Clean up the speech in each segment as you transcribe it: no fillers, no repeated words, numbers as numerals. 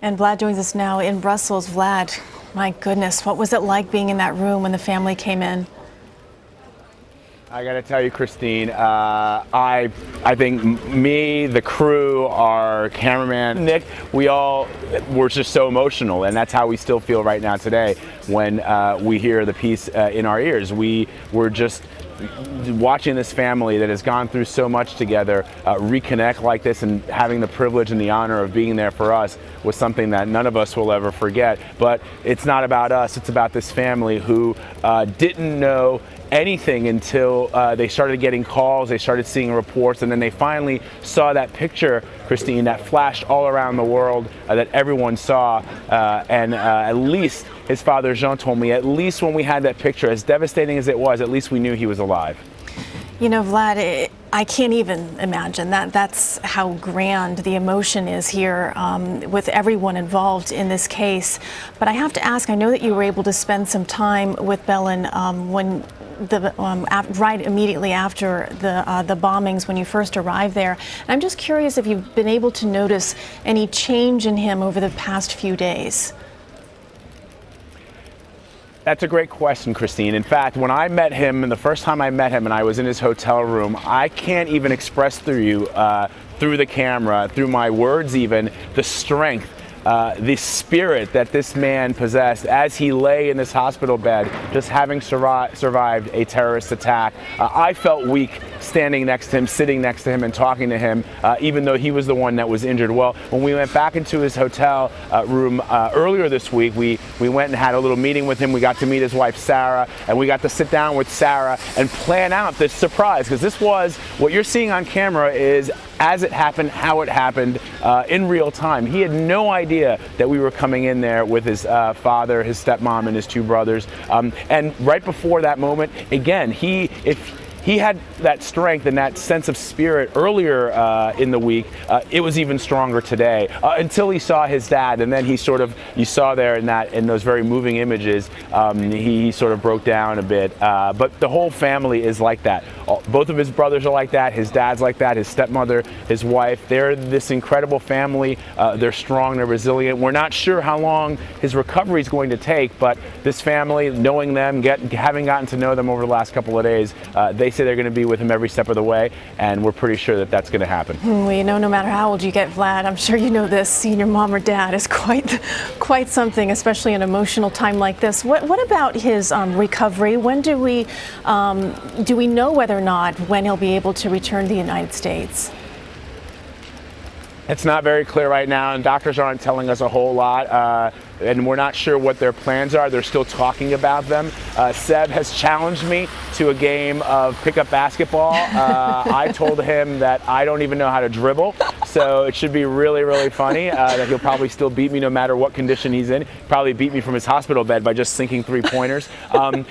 And Vlad joins us now in Brussels. Vlad, my goodness, what was it like being in that room when the family came in? I got to tell you, Christine, I think me, the crew, our cameraman, Nick, we all were just so emotional, and that's how we still feel right now today when we hear the piece in our ears. We were just watching this family that has gone through so much together reconnect like this, and having the privilege and the honor of being there for us was something that none of us will ever forget. But it's not about us, it's about this family who didn't know anything until they started getting calls, they started seeing reports, and then they finally saw that picture, Christine, that flashed all around the world that everyone saw. And at least his father Jean told me, at least when we had that picture, as devastating as it was, at least we knew he was alive. You know, Vlad, I can't even imagine that. That's how grand the emotion is here with everyone involved in this case. But I have to ask, I know that you were able to spend some time with Bellin when right immediately after the bombings, when you first arrived there. And I'm just curious if you've been able to notice any change in him over the past few days. That's a great question, Christine. In fact, when I met him, and the first time I met him and I was in his hotel room, I can't even express through you, through the camera, through my words even, the strength, the spirit that this man possessed as he lay in this hospital bed, just having survived a terrorist attack. I felt weak standing next to him, sitting next to him and talking to him, even though he was the one that was injured. Well, when we went back into his hotel room earlier this week, we went and had a little meeting with him. We got to meet his wife, Sarah, and we got to sit down with Sarah and plan out this surprise, because this was, what you're seeing on camera is as it happened, how it happened in real time. He had no idea that we were coming in there with his father, his stepmom, and his two brothers. And right before that moment, again, if he had that strength and that sense of spirit earlier in the week, it was even stronger today, until he saw his dad, and then he sort of, you saw there in those very moving images, he sort of broke down a bit. But the whole family is like that. Both of his brothers are like that, his dad's like that, his stepmother, his wife. They're this incredible family. They're strong, they're resilient. We're not sure how long his recovery is going to take, but this family, knowing them, having gotten to know them over the last couple of days, they say they're going to be with him every step of the way, and we're pretty sure that that's going to happen. Well, you know, no matter how old you get, Vlad, I'm sure you know this, seeing your mom or dad is quite something, especially an emotional time like this. What about his recovery? When do we know whether or not when he'll be able to return to the United States? It's not very clear right now, and doctors aren't telling us a whole lot, and we're not sure what their plans are. They're still talking about them. Seb has challenged me to a game of pickup basketball. I told him that I don't even know how to dribble, so it should be really, really funny that he'll probably still beat me no matter what condition he's in. Probably beat me from his hospital bed by just sinking three-pointers. Yeah,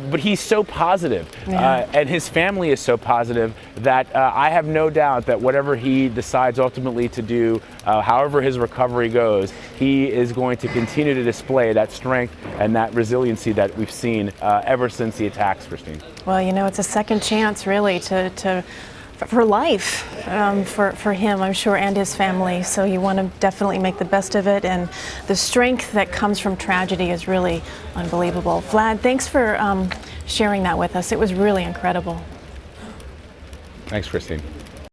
but he's so positive, and his family is so positive that I have no doubt that whatever he decides ultimately to do, however his recovery goes, he is going to continue to display that strength and that resiliency that we've seen ever since the attacks, Christine. Well, you know, it's a second chance, really, for life for him, I'm sure, and his family. So you want to definitely make the best of it, and the strength that comes from tragedy is really unbelievable. Vlad, thanks for sharing that with us. It was really incredible. Thanks, Christine.